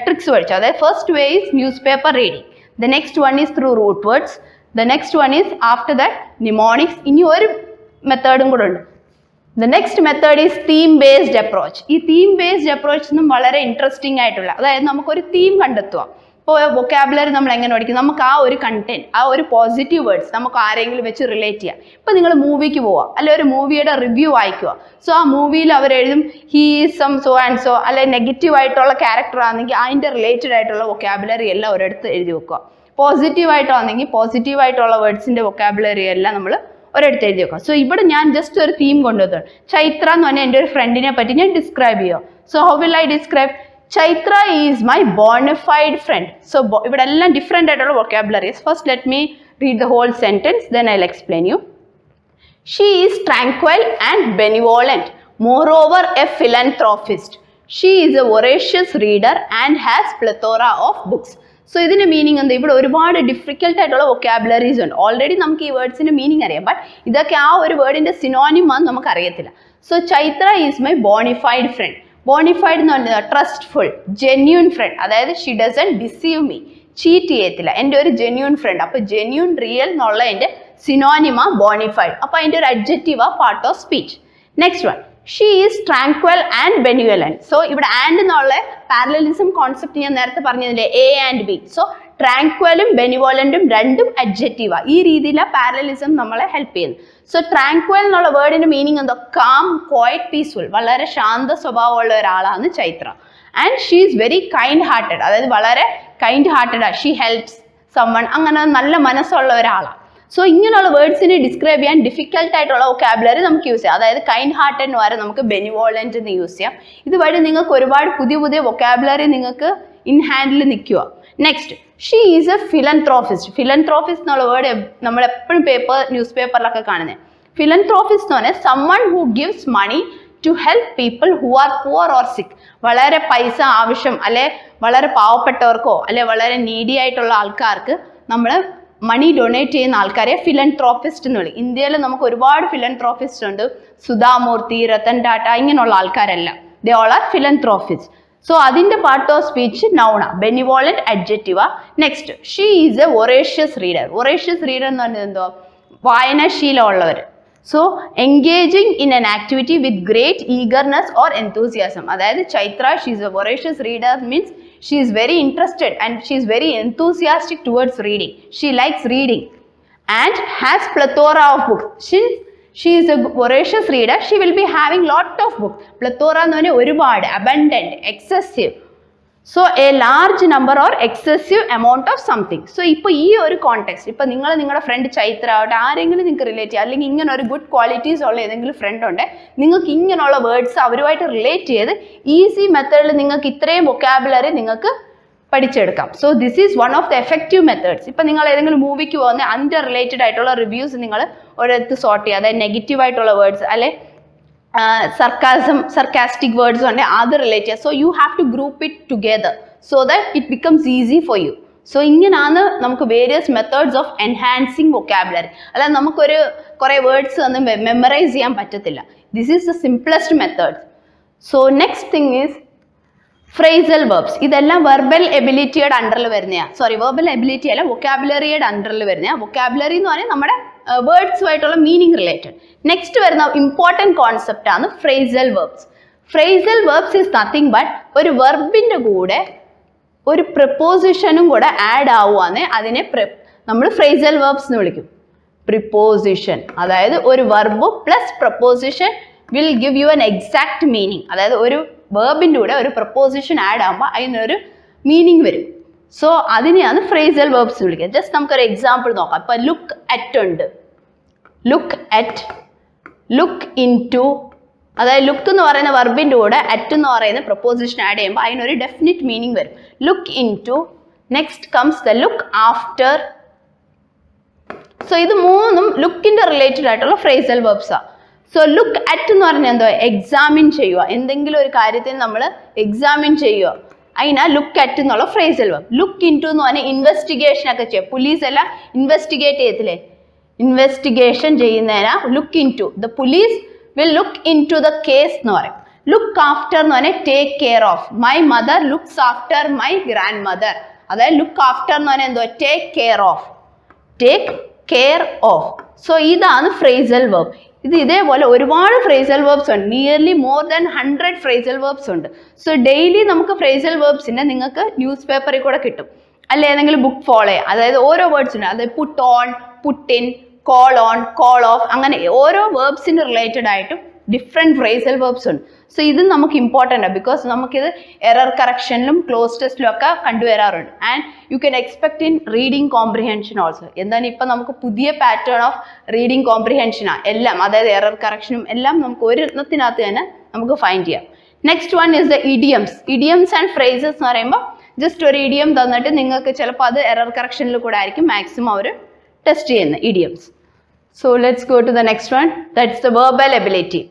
ട്രിക്സ് പഠിച്ചു. അതായത് first way is newspaper reading, the next one is through root words, the next one is after that mnemonics. ഇനി ഒരു മെത്തേഡും കൂടെ ഉണ്ട്. The next method is theme based approach. ഈ തീം ബേസ്ഡ് അപ്രോച്ച് ഒന്നും വളരെ ഇൻട്രസ്റ്റിംഗ് ആയിട്ടുള്ള, അതായത് നമുക്കൊരു തീം കണ്ടെത്തുക. ഇപ്പോൾ വൊക്കാബുലറി നമ്മൾ എങ്ങനെ പഠിക്കും, നമുക്ക് ആ ഒരു കണ്ടന്റ്, ആ ഒരു പോസിറ്റീവ് വേർഡ്സ് നമുക്ക് ആരെങ്കിലും വെച്ച് റിലേറ്റ് ചെയ്യാം. ഇപ്പം നിങ്ങൾ മൂവിക്ക് പോവുക, അല്ലെ ഒരു മൂവിയുടെ റിവ്യൂ വായിക്കുക. സോ ആ മൂവിയിൽ അവരെഴുതും he is some so and so, അല്ലെ നെഗറ്റീവ് ആയിട്ടുള്ള ക്യാരക്ടർ ആണെങ്കിൽ അതിൻ്റെ റിലേറ്റഡ് ആയിട്ടുള്ള വൊക്കാബുലറി എല്ലാം ഒരിടത്ത് എഴുതി വെക്കുക. പോസിറ്റീവ് ആയിട്ടാണെങ്കിൽ പോസിറ്റീവ് ആയിട്ടുള്ള വേർഡ്സിൻ്റെ വൊക്കാബുലറി എല്ലാം നമ്മൾ ഒരിടത്ത് എഴുതി വെക്കുക. സോ ഇവിടെ ഞാൻ ജസ്റ്റ് ഒരു തീം കൊണ്ടുവന്നു. ചൈത്ര എന്ന് പറഞ്ഞാൽ എൻ്റെ ഒരു ഫ്രണ്ടിനെ പറ്റി ഞാൻ ഡിസ്ക്രൈബ് ചെയ്യുക. So how will I describe? Chaitra is my bona fide friend. So ഇവിടെ എല്ലാം ഡിഫറെൻ്റ് ആയിട്ടുള്ള vocabularies. First let me read the whole sentence, then I'll explain you. She is tranquil and benevolent, moreover a philanthropist. She is a voracious reader and has plethora of books. So ഇതിൻ്റെ meaning എന്താ? ഇവിടെ ഒരുപാട് difficult ആയിട്ടുള്ള vocabularies ഉണ്ട്. Already നമുക്ക് ഈ വേർഡ്സിൻ്റെ meaning അറിയാം, but ഇതൊക്കെ ആ ഒരു വേർഡിൻ്റെ സിനോണിം ആണെന്ന് നമുക്ക് അറിയത്തില്ല. So Chaitra is my bona fide friend. Bona fide എന്ന് പറഞ്ഞാൽ ട്രസ്റ്റ്ഫുൾ, ജെന്യൂൻ ഫ്രണ്ട്, അതായത് she doesn't deceive me, cheat ചെയ്യത്തില്ല, എൻ്റെ ഒരു ജെന്യൂൻ ഫ്രണ്ട്. അപ്പോൾ ജെന്യൂൻ, റിയൽ എന്നുള്ള എൻ്റെ സിനോണിമ ബോണിഫൈഡ്. അപ്പോൾ അതിൻ്റെ ഒരു അഡ്ജക്റ്റീവ് ആ part of speech. Next one, she is tranquil and benevolent. So ഇവിടെ ആൻഡ് എന്നുള്ള പാരലലിസം കോൺസെപ്റ്റ് ഞാൻ നേരത്തെ പറഞ്ഞതില്ലേ, എ ആൻഡ് ബി. സോ ട്രാങ്ക്വലും ബെനിവോലൻറ്റും രണ്ടും അഡ്ജക്റ്റീവാണ്. ഈ രീതിയിലാണ് പാരലലിസം നമ്മളെ ഹെൽപ്പ് ചെയ്യുന്നത്. സോ ട്രാങ്ക്വൽ എന്നുള്ള വേർഡിൻ്റെ മീനിങ് എന്തോ? കാം, ക്വയറ്റ്, പീസ്ഫുൾ, വളരെ ശാന്ത സ്വഭാവമുള്ള ഒരാളാണ് Chaithra. And she is very kind hearted, അതായത് വളരെ കൈൻഡ് ഹാർട്ടഡാണ്. ഷീ ഹെൽപ്സ് സമ്മൺ, അങ്ങനെ നല്ല മനസ്സുള്ള ഒരാളാണ്. സോ ഇങ്ങനെയുള്ള വേർഡ്സിനെ ഡിസ്ക്രൈബ് ചെയ്യാൻ ഡിഫിക്കൽട്ട് ആയിട്ടുള്ള വൊക്കാബുലറി നമുക്ക് യൂസ് ചെയ്യാം. അതായത് കൈൻഡ് ഹാർട്ടഡ് എന്ന് വരെ നമുക്ക് ബെനിവോളൻറ്റ് എന്ന് യൂസ് ചെയ്യാം. ഇതുവഴി നിങ്ങൾക്ക് ഒരുപാട് പുതിയ പുതിയ വൊക്കാബുലറി നിങ്ങൾക്ക് ഇൻ ഹാൻഡിൽ നിൽക്കുക. Next, she is a philanthropist. Philanthropist എന്നുള്ള വേർഡ് നമ്മൾ എപ്പോഴും ന്യൂസ് പേപ്പറിലൊക്കെ കാണുന്നത്. ഫിലൻത്രോഫിസ്റ്റ് എന്ന് പറഞ്ഞാൽ someone who gives money to help people who are poor or sick. വളരെ പൈസ ആവശ്യം, അല്ലെ വളരെ പാവപ്പെട്ടവർക്കോ അല്ലെ വളരെ നീഡി ആയിട്ടുള്ള ആൾക്കാർക്ക് നമ്മൾ മണി ഡൊണേറ്റ് ചെയ്യുന്ന ആൾക്കാരെ ഫിലൻത്രോഫിസ്റ്റ് എന്ന് വിളിക്കും. ഇന്ത്യയിൽ നമുക്ക് ഒരുപാട് ഫിലൻത്രോഫിസ്റ്റ് ഉണ്ട്. സുധാമൂർത്തി, രത്തൻ ടാറ്റ, ഇങ്ങനെയുള്ള ആൾക്കാരെല്ലാം they all are philanthropist. So അതിൻ്റെ പാർട്ട് ഓഫ് സ്പീച്ച് നൗണ, ബെനിവോളൻറ്റ് അഡ്ജക്റ്റീവാ. Next, she is a voracious reader. Voracious reader എന്ന് പറഞ്ഞാൽ എന്തോ? വായനാശീലമുള്ളവർ. So engaging in an activity with great eagerness or enthusiasm. അതായത് Chaitra, she is a voracious reader means she is very interested and she is very enthusiastic towards reading. She likes reading and has plethora of books. Since she is a voracious reader, she will be having lot of books. Plethora എന്ന് പറഞ്ഞാൽ ഒരുപാട്, abundant, excessive. So A large number or excessive amount of something. So ഇപ്പോൾ ഈ ഒരു context, ഇപ്പോൾ നിങ്ങളുടെ front Chaitra ആവട്ടെ, ആരെങ്കിലും നിങ്ങൾക്ക് റിലേറ്റ് ചെയ്യുക, അല്ലെങ്കിൽ ഇങ്ങനെ ഒരു ഗുഡ് ക്വാളിറ്റീസ് ഉള്ള ഏതെങ്കിലും ഫ്രണ്ട് ഉണ്ട്, നിങ്ങൾക്ക് ഇങ്ങനെയുള്ള വേർഡ്സ് അവരുമായിട്ട് റിലേറ്റ് ചെയ്ത് ഈസി മെത്തേഡിൽ നിങ്ങൾക്ക് ഇത്രയും വൊക്കാബുലറി നിങ്ങൾക്ക് പഠിച്ചെടുക്കാം. So this is one of the effective methods. ഇപ്പം നിങ്ങൾ ഏതെങ്കിലും മൂവിക്ക് പോകുന്ന അതിൻ്റെ റിലേറ്റഡ് ആയിട്ടുള്ള റിവ്യൂസ് നിങ്ങൾ ഒരിടത്ത് സോർട്ട് ചെയ്യുക. അതായത് നെഗറ്റീവ് ആയിട്ടുള്ള വേർഡ്സ്, അല്ലെ sarcastic words on other related. So you have to group it together so that it becomes easy for you. So ഇങ്ങനെയാണ് നമുക്ക് various methods of enhancing vocabulary. അല്ല നമുക്കൊരു കുറേ വേർഡ്സ് ഒന്നും മെമ്മറൈസ് ചെയ്യാൻ പറ്റത്തില്ല. This is the simplest method. So next thing is phrasal verbs. ഇതെല്ലാം verbal എബിലിറ്റിയുടെ അണ്ടറിൽ വരുന്നതാണ്. സോറി, വെർബൽ എബിലിറ്റി അല്ല, വൊക്കാബുലറിയുടെ അണ്ടറിൽ വരുന്നതാണ്. വൊക്കാബുലറി എന്ന് പറഞ്ഞാൽ നമ്മുടെ വേർഡ്സുമായിട്ടുള്ള മീനിങ് റിലേറ്റഡ്. നെക്സ്റ്റ് വരുന്ന ഇമ്പോർട്ടൻറ്റ് കോൺസെപ്റ്റ് ആണ് phrasal verbs. phrasal verbs is nothing but ഒരു വെർബിൻ്റെ കൂടെ ഒരു പ്രിപ്പോസിഷനും കൂടെ ആഡ് ആവുകയാണെ അതിനെ നമ്മൾ phrasal verbs എന്ന് വിളിക്കും. പ്രിപ്പോസിഷൻ, അതായത് ഒരു verb plus preposition will give you N exact meaning. അതായത് ഒരു വെർബിൻ്റെ കൂടെ ഒരു പ്രപ്പോസിഷൻ ആഡ് ആകുമ്പോൾ അതിനൊരു മീനിങ് വരും. സോ അതിനെയാണ് phrasal verbs വിളിക്കുക. ജസ്റ്റ് നമുക്കൊരു എക്സാമ്പിൾ നോക്കാം. ഇപ്പം ലുക്ക് അറ്റ് ഉണ്ട്, look at, look into, അതായത് ലുക്ക് എന്ന് പറയുന്ന വെർബിൻ്റെ കൂടെ അറ്റ് എന്ന് പറയുന്ന പ്രപ്പോസിഷൻ ആഡ് ചെയ്യുമ്പോൾ അതിനൊരു ഡെഫിനിറ്റ് മീനിങ് വരും. Look into. Next comes the look after. So ഇത് മൂന്നും ലുക്കിൻ്റെ റിലേറ്റഡ് ആയിട്ടുള്ള phrasal verbs ആണ്. സോ ലുക്ക് അറ്റ് എന്ന് പറഞ്ഞാൽ എന്തോ എക്സാമിൻ ചെയ്യുക, എന്തെങ്കിലും ഒരു കാര്യത്തിന് നമ്മൾ എക്സാമിൻ ചെയ്യുക, അതിനാ ലുക്ക് അറ്റ് എന്നുള്ള phrasal verb. Look into എന്ന് പറഞ്ഞാൽ ഇൻവെസ്റ്റിഗേഷൻ ഒക്കെ ചെയ്യുക. പോലീസ് എല്ലാം ഇൻവെസ്റ്റിഗേറ്റ് ചെയ്യത്തില്ലേ, ഇൻവെസ്റ്റിഗേഷൻ ചെയ്യുന്നതിനാ look into. The police will look into the case എന്ന് പറയും. ലുക്ക് ആഫ്റ്റർ എന്ന് പറഞ്ഞാൽ take care of. My mother looks after my grandmother. അതായത് ലുക്ക് ആഫ്റ്റർ എന്ന് പറഞ്ഞാൽ എന്തോ take care of, take care of. So ഇതാണ് phrasal verb. ഇതേപോലെ ഒരുപാട് phrasal verbs ഉണ്ട്. Nearly more than 100 phrasal verbs ഉണ്ട്. സോ ഡെയിലി നമുക്ക് phrasal verbsനെ നിങ്ങൾക്ക് ന്യൂസ് പേപ്പറിൽ കൂടെ കിട്ടും, അല്ലെ ഏതെങ്കിലും ബുക്ക് ഫോളോ ചെയ്യുക. അതായത് ഓരോ വേർഡ്സിനും, അതായത് put on, put in, call on, call of, അങ്ങനെ ഓരോ വേർബ്സിന് റിലേറ്റഡ് ആയിട്ടും ഡിഫറെൻറ്റ് phrasal verbs ഉണ്ട്. സോ ഇത് നമുക്ക് ഇമ്പോർട്ടൻ്റ് ആണ്, ബിക്കോസ് നമുക്കിത് എറർ കറക്ഷനിലും ക്ലോസ് ടെസ്റ്റിലും ഒക്കെ കണ്ടുവരാറുണ്ട്. And you can expect in reading comprehension also. എന്താണ് ഇപ്പം നമുക്ക് പുതിയ പാറ്റേൺ ഓഫ് റീഡിങ് കോംപ്രിഹെൻഷനാണ് എല്ലാം, അതായത് എറർ കറക്ഷനും എല്ലാം നമുക്ക് ഒരെണ്ണത്തിനകത്ത് തന്നെ നമുക്ക് ഫൈൻഡ് ചെയ്യാം. Next one is the idioms. Idioms and phrases എന്ന് പറയുമ്പോൾ ജസ്റ്റ് ഒരു ഇഡിയം തന്നിട്ട് നിങ്ങൾക്ക് ചിലപ്പോൾ അത് എറർ കറക്ഷനിൽ കൂടെ ആയിരിക്കും മാക്സിമം അവർ ടെസ്റ്റ് ചെയ്യുന്നത് idioms. So let's go to the next one, that's the verbal ability.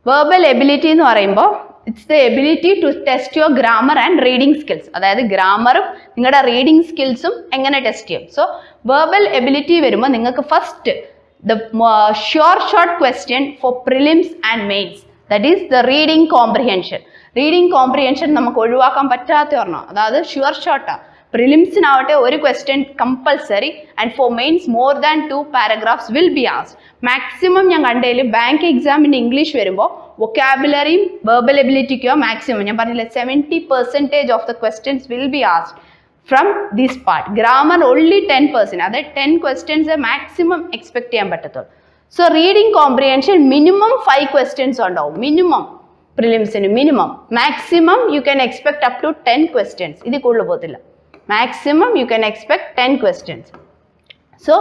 Verbal ability എന്ന് പറയുമ്പോൾ it's the ability to test your grammar and reading skills. അതായത് ഗ്രാമറും നിങ്ങളുടെ റീഡിങ് സ്കിൽസും എങ്ങനെ ടെസ്റ്റ് ചെയ്യും. സോ വെർബൽ എബിലിറ്റി വരുമ്പോൾ നിങ്ങൾക്ക് first the short question for prelims and mains, that is the reading comprehension. Reading comprehension നമുക്ക് ഒഴിവാക്കാൻ പറ്റാത്ത ഒരെണ്ണം, അതായത് ഷോർട്ടാണ്. പ്രിലിംസിനാവട്ടെ ഒരു question compulsory, and for mains more than 2 paragraphs will be asked. Maximum ഞാൻ കണ്ടതിൽ ബാങ്ക് എക്സാമിൻ്റെ ഇംഗ്ലീഷ് വരുമ്പോൾ വൊക്കാബുലറിയും വെർബൽ എബിലിറ്റിക്കോ മാക്സിമം ഞാൻ പറഞ്ഞില്ല 70% of the questions will be asked from this part. Grammar only 10%, അതായത് 10 ക്വസ്റ്റ്യൻസ് മാക്സിമം എക്സ്പെക്ട് ചെയ്യാൻ പറ്റത്തുള്ളൂ. So reading comprehension minimum 5 questions ഉണ്ടാവും, മിനിമം പ്രിലിംസിന് minimum. Maximum you can expect up to 10 questions, ഇത് കൂടുതൽ പോകത്തില്ല. Maximum you can expect 10 questions. So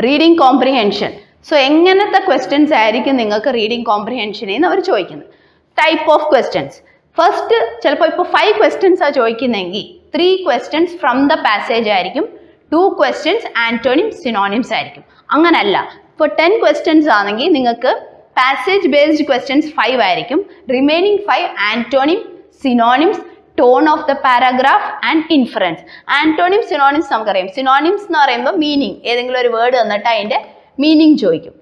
reading comprehension. So എങ്ങനത്തെ questions ആയിരിക്കും നിങ്ങൾക്ക് റീഡിങ് കോംപ്രിഹെൻഷനിൽ നിന്ന് അവർ ചോദിക്കുന്നത്? Type of questions. ഫസ്റ്റ് ചിലപ്പോൾ ഇപ്പോൾ 5 ക്വസ്റ്റ്യൻസാണ് ചോദിക്കുന്നതെങ്കിൽ 3 ക്വസ്റ്റ്യൻസ് ഫ്രം ദ പാസേജ് ആയിരിക്കും, 2 ക്വസ്റ്റ്യൻസ് ആൻറ്റോണിംസ് സിനോണിംസ് ആയിരിക്കും. അങ്ങനല്ല, ഇപ്പോൾ 10 ക്വസ്റ്റ്യൻസ് ആണെങ്കിൽ നിങ്ങൾക്ക് പാസേജ് ബേസ്ഡ് ക്വസ്റ്റ്യൻസ് 5 ആയിരിക്കും, remaining 5 antonym, synonyms, tone of the paragraph and inference. Antonym synonyms നമുക്കറിയാം. സിനോണിംസ് എന്ന് പറയുമ്പോൾ മീനിങ്, ഏതെങ്കിലും ഒരു വേർഡ് തന്നിട്ട് അതിൻ്റെ മീനിങ് ചോദിക്കും.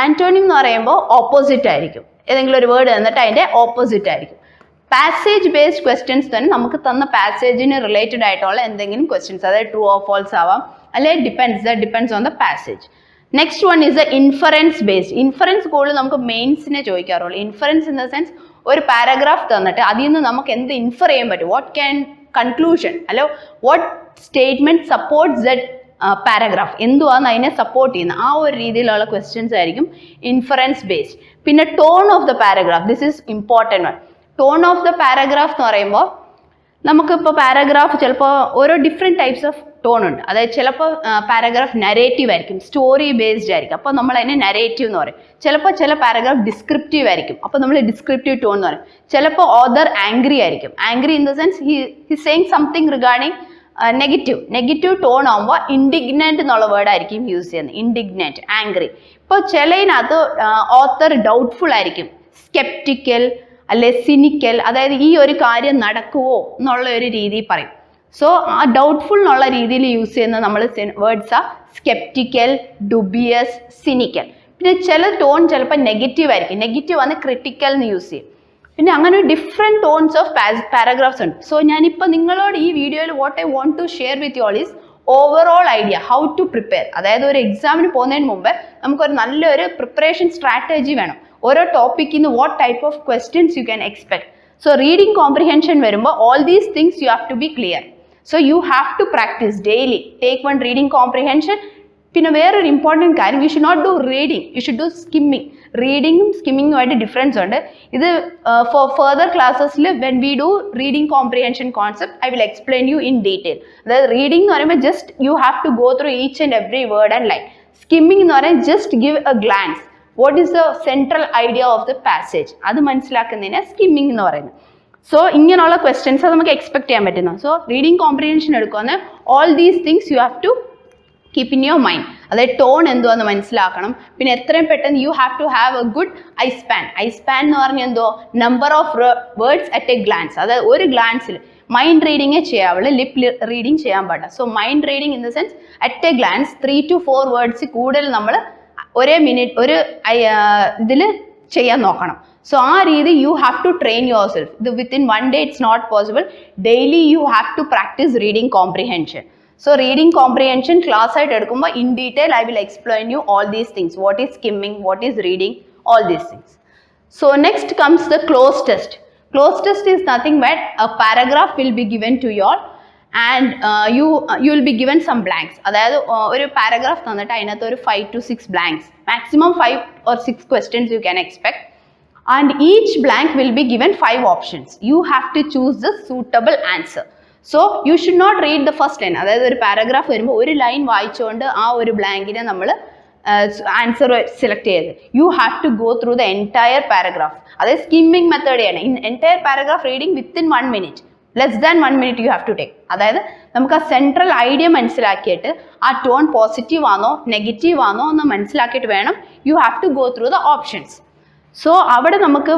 ആൻറ്റോണിം എന്ന് പറയുമ്പോൾ ഓപ്പോസിറ്റ് ആയിരിക്കും, ഏതെങ്കിലും ഒരു വേർഡ് തന്നിട്ട് അതിൻ്റെ ഓപ്പോസിറ്റ് ആയിരിക്കും. പാസേജ് ബേസ്ഡ് ക്വസ്റ്റ്യൻസ് തന്നെ നമുക്ക് തന്ന പാസേജിന് റിലേറ്റഡ് ആയിട്ടുള്ള എന്തെങ്കിലും ക്വസ്റ്റ്യൻസ്, അതായത് ട്രൂ ഓർ ഫോൾസ് ആവാം, അല്ലെങ്കിൽ depends on the passage. Next one is the inference based. Inference കൂടുതൽ നമുക്ക് മെയിൻസിനെ ചോദിക്കാറുള്ളൂ. ഇൻഫറൻസ് ഇൻ ദ സെൻസ് ഒരു പാരഗ്രാഫ് തന്നിട്ട് അതിൽ നിന്ന് നമുക്ക് എന്ത് ഇൻഫർ ചെയ്യാൻ പറ്റും, വാട്ട് ക്യാൻ കൺക്ലൂഷൻ, അല്ലോ what statement supports that paragraph, എന്തുവാന്ന് അതിനെ സപ്പോർട്ട് ചെയ്യുന്ന ആ ഒരു രീതിയിലുള്ള ക്വസ്റ്റ്യൻസ് ആയിരിക്കും ഇൻഫറൻസ് ബേസ്ഡ്. പിന്നെ tone of the paragraph, this is important one. Tone of the paragraph എന്ന് പറയുമ്പോൾ നമുക്കിപ്പോൾ പാരഗ്രാഫ് ചിലപ്പോൾ ഓരോ ഡിഫറെൻറ്റ് ടൈപ്സ് ഓഫ് ടോൺ ഉണ്ട്. അതായത് ചിലപ്പോൾ പാരഗ്രാഫ് നരേറ്റീവ് ആയിരിക്കും, സ്റ്റോറി ബേസ്ഡ് ആയിരിക്കും, അപ്പോൾ നമ്മൾ അതിനെ നരേറ്റീവ് എന്ന് പറയും. ചിലപ്പോൾ ചില പാരഗ്രാഫ് ഡിസ്ക്രിപ്റ്റീവ് ആയിരിക്കും, അപ്പോൾ നമ്മൾ ഡിസ്ക്രിപ്റ്റീവ് ടോൺ എന്ന് പറയും. ചിലപ്പോൾ ഓദർ ആംഗ്രി ആയിരിക്കും. Angry in the sense he saying something regarding negative tone ആകുമ്പോൾ ഇൻഡിഗ്നൻറ്റ് എന്നുള്ള വേർഡായിരിക്കും യൂസ് ചെയ്യുന്നത്. ഇൻഡിഗ്നൻറ്റ്, ആംഗ്രി. ഇപ്പോൾ ചിലതിനകത്ത് ഓത്തർ ഡൗട്ട്ഫുൾ ആയിരിക്കും, സ്കെപ്റ്റിക്കൽ അല്ലെ സിനിക്കൽ, അതായത് ഈ ഒരു കാര്യം നടക്കുമോ എന്നുള്ള ഒരു രീതിയിൽ പറയും. സോ ആ ഡൗട്ട്ഫുൾ എന്നുള്ള രീതിയിൽ യൂസ് ചെയ്യുന്ന നമ്മൾ വേർഡ്സ് ആ സ്കെപ്റ്റിക്കൽ, ഡുബിയസ്, സിനിക്കൽ. പിന്നെ ചില ടോൺ ചിലപ്പോൾ നെഗറ്റീവ് ആയിരിക്കും, നെഗറ്റീവ് ആണ് ക്രിട്ടിക്കൽ എന്ന് യൂസ് ചെയ്യും. പിന്നെ അങ്ങനെ ഡിഫറെൻറ്റ് ടോൺസ് ഓഫ് പാരഗ്രാഫ്സ് ഉണ്ട്. സോ ഞാനിപ്പോൾ നിങ്ങളോട് ഈ വീഡിയോയിൽ what I want to share with you all is overall idea how to prepare. അതായത് ഒരു എക്സാമിന് പോകുന്നതിന് മുമ്പ് നമുക്കൊരു നല്ലൊരു പ്രിപ്പറേഷൻ സ്ട്രാറ്റജി വേണം. ഓരോ ടോപ്പിക്കിൽ നിന്ന് what type of questions you can expect. So reading comprehension വരുമ്പോൾ all these things you have to be clear. So you have to practise daily. Take one reading comprehension. പിന്നെ വേറൊരു ഇമ്പോർട്ടൻറ്റ് കാര്യം, you should not do reading, you should do skimming. റീഡിങ്ങും സ്കിമ്മിങ്ങുമായിട്ട് difference ഉണ്ട്. ഇത് for further ക്ലാസ്സസിൽ when we do reading comprehension concept I will explain you in detail. അതായത് reading എന്ന് പറയുമ്പോൾ just you have to go through each and every word and line. Skimming എന്ന് പറയുന്നത് just give a glance, what is the central idea of the passage, അത് മനസ്സിലാക്കുന്നതിന് skimming എന്ന് പറയുന്നത്. So ഇങ്ങനെയുള്ള ക്വസ്റ്റ്യൻസ് അത് നമുക്ക് എക്സ്പെക്ട് ചെയ്യാൻ പറ്റുന്നു. സോ റീഡിംഗ് കോംപ്രിഹെൻഷൻ എടുക്കുമെന്ന് all these things you have to keep in your mind. അതായത് ടോൺ എന്തുവാന്ന് മനസ്സിലാക്കണം. പിന്നെ എത്രയും പെട്ടെന്ന് you have to have a good eye span. Eye span എന്ന് പറഞ്ഞാൽ എന്തോ number of words at a glance. അതായത് ഒരു ഗ്ലാൻസിൽ മൈൻഡ് റീഡിങ്ങേ ചെയ്യാവുള്ളൂ, ലിപ്പ് റീഡിങ് ചെയ്യാൻ പാടില്ല. So mind reading in the sense at a glance 3 to 4 words കൂടുതൽ നമ്മൾ ഒരേ മിനിറ്റ് ഒരു ഇതിൽ ചെയ്യാൻ നോക്കണം. സോ ആ രീതി you have to train yourself. ഇത് within 1 day it's not possible. Daily you have to practise reading comprehension. So reading comprehension class ആയിട്ട് എടുക്കുമ്പോൾ in detail I will explain you all these things. What is skimming, what is reading, all these things. So next comes the cloze test. Cloze test is nothing but a paragraph will be given to you all and you will be given some blanks. അതായത് ഒരു paragraph തന്നിട്ട് അതിനകത്ത് ഒരു 5 to 6 blanks, maximum 5 or 6 questions you can expect, and each blank will be given 5 options. You have to choose the suitable answer. So you should not read the first line. അതായത് ഒരു paragraph വരുമ്പോൾ ഒരു line വായിച്ചുകൊണ്ട് ആ ഒരു ബ്ലാങ്കിനെ നമ്മൾ answer select ചെയ്ത് you have to go through the entire paragraph. അതായത് സ്കിമ്മിങ് മെത്തേഡ് ചെയ്യണം. In entire paragraph reading within 1 minute, less than 1 minute you have to take. അതായത് നമുക്ക് ആ സെൻട്രൽ ഐഡിയ മനസ്സിലാക്കിയിട്ട് ആ ടോൺ പോസിറ്റീവ് ആണോ നെഗറ്റീവ് ആണോ എന്ന് മനസ്സിലാക്കിയിട്ട് വേണം you have to go through the options. So അവിടെ നമുക്ക്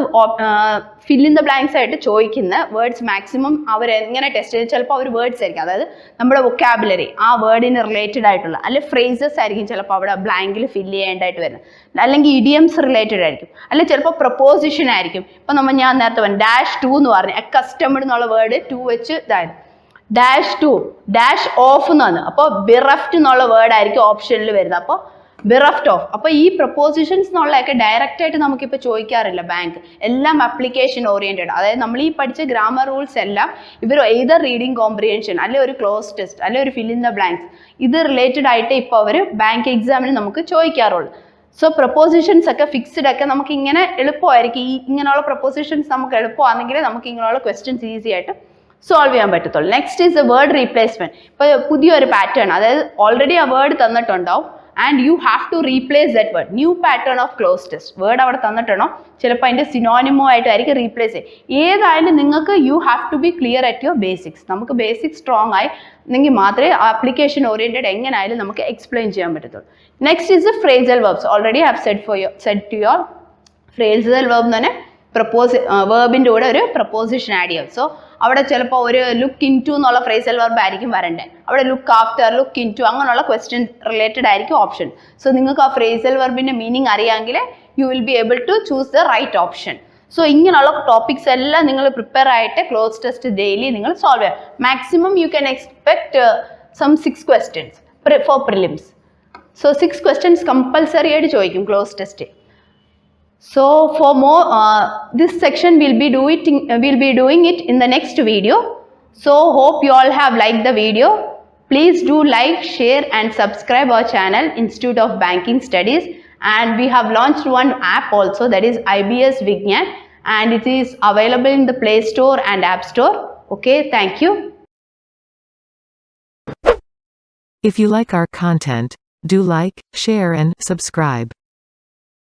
ഫിൽ ഇൻ ദ ബ്ലാങ്ക്സ് ആയിട്ട് ചോദിക്കുന്ന വേർഡ്സ് മാക്സിമം അവർ എങ്ങനെ ടെസ്റ്റ് ചെയ്ത് ചിലപ്പോൾ അവർ വേർഡ്സ് ആയിരിക്കും, അതായത് നമ്മുടെ വൊക്കാബുലറി ആ വേർഡിന് റിലേറ്റഡ് ആയിട്ടുള്ള, അല്ലെങ്കിൽ ഫ്രേസസ് ആയിരിക്കും ചിലപ്പോൾ അവിടെ ബ്ലാങ്കിൽ ഫില്ല് ചെയ്യേണ്ടതായിട്ട് വരുന്നത്, അല്ലെങ്കിൽ ഇഡിയംസ് റിലേറ്റഡ് ആയിരിക്കും, അല്ലെങ്കിൽ ചിലപ്പോൾ പ്രപ്പോസിഷൻ ആയിരിക്കും. ഇപ്പം ഞാൻ നേരത്തെ പറഞ്ഞു -2 എന്ന് പറഞ്ഞു, അക്കസ്റ്റംഡ് എന്നുള്ള വേർഡ് 2 വെച്ച് ഇതായിരുന്നു. -2 -off എന്ന് പറഞ്ഞു, അപ്പോൾ ബിറഫ്റ്റ് എന്നുള്ള വേർഡ് ആയിരിക്കും ഓപ്ഷനിൽ വരുന്നത്. അപ്പോൾ ബിറഫ്റ്റ് ഓഫ്. അപ്പോൾ ഈ പ്രപ്പോസിഷൻസ് എന്നുള്ളതൊക്കെ ഡയറക്റ്റ് ആയിട്ട് നമുക്കിപ്പോൾ ചോദിക്കാറില്ല ബാങ്ക്, എല്ലാം അപ്ലിക്കേഷൻ ഓറിയൻറ്റഡ്. അതായത് നമ്മൾ ഈ പഠിച്ച ഗ്രാമർ റൂൾസ് എല്ലാം ഇവർ എയ്തർ റീഡിംഗ് കോംപ്രിഹെൻഷൻ, അല്ലെങ്കിൽ ഒരു ക്ലോസ് ടെസ്റ്റ്, അല്ലെങ്കിൽ ഒരു ഫിൽ ഇൻ ദ ബ്ലാങ്ക്സ്, ഇത് റിലേറ്റഡ് ആയിട്ട് ഇപ്പോൾ അവർ ബാങ്ക് എക്സാമിന് നമുക്ക് ചോദിക്കാറുള്ളൂ. സോ പ്രപ്പോസിഷൻസ് ഒക്കെ ഫിക്സ്ഡ് ഒക്കെ നമുക്ക് ഇങ്ങനെ എളുപ്പമായിരിക്കും. ഈ ഇങ്ങനെയുള്ള പ്രപ്പോസിഷൻസ് നമുക്ക് എളുപ്പമാണെങ്കിൽ നമുക്ക് ഇങ്ങനെയുള്ള ക്വസ്റ്റ്യൻസ് ഈസി ആയിട്ട് സോൾവ് ചെയ്യാൻ പറ്റത്തുള്ളൂ. Next is A word replacement. ഇപ്പോൾ പുതിയൊരു പാറ്റേൺ, അതായത് ഓൾറെഡി ആ word തന്നിട്ടുണ്ടാവും and you have to replace that word. New pattern of cloze test. Word അവിടെ തന്നിട്ടുണ്ടോ, ചിലപ്പോൾ അതിൻ്റെ സിനോണിമോ ആയിട്ടായിരിക്കും റീപ്ലേസ് ചെയ്യുക. ഏതായാലും നിങ്ങൾക്ക് you have to be clear at your basics. നമുക്ക് ബേസിക്സ് സ്ട്രോങ് ആയി എന്നെങ്കിൽ മാത്രമേ ആപ്ലിക്കേഷൻ ഓറിയൻറ്റഡ് എങ്ങനെയായാലും നമുക്ക് എക്സ്പ്ലെയിൻ ചെയ്യാൻ പറ്റത്തുള്ളൂ. Next is phrasal verbs. Already have said to your phrasal verb എന്ന് പറഞ്ഞാൽ വേർബിൻ്റെ കൂടെ ഒരു പ്രപ്പോസിഷൻ ആഡ് ചെയ്യും. സോ അവിടെ ചിലപ്പോൾ ഒരു ലുക്ക് ഇൻ ടു എന്നുള്ള ഫ്രേസൽ വെർബ് ആയിരിക്കും വരണ്ടേ, അവിടെ look after, look into അങ്ങനെയുള്ള ക്വസ്റ്റ്യൻ റിലേറ്റഡ് ആയിരിക്കും ഓപ്ഷൻ. സോ നിങ്ങൾക്ക് ആ ഫ്രേസൽ വെർബിൻ്റെ മീനിങ് അറിയാമെങ്കിൽ you will be able to choose the right option. So ഇങ്ങനെയുള്ള ടോപ്പിക്സ് എല്ലാം നിങ്ങൾ പ്രിപ്പയർ ആയിട്ട് ക്ലോസ് ടെസ്റ്റ് ഡെയിലി നിങ്ങൾ സോൾവ് ചെയ്യാം. Maximum you can expect some 6 questions for prelims. So 6 questions compulsory ആയിട്ട് ചോദിക്കും cloze test. So for more this section we'll be doing it in the next video. So hope you all have liked the video. Please do like, share and subscribe our channel Institute of Banking Studies, and we have launched one app also, that is IBS Vignan, and it is available in the Play Store and App Store. Okay, thank you. If you like our content, do like, share and subscribe.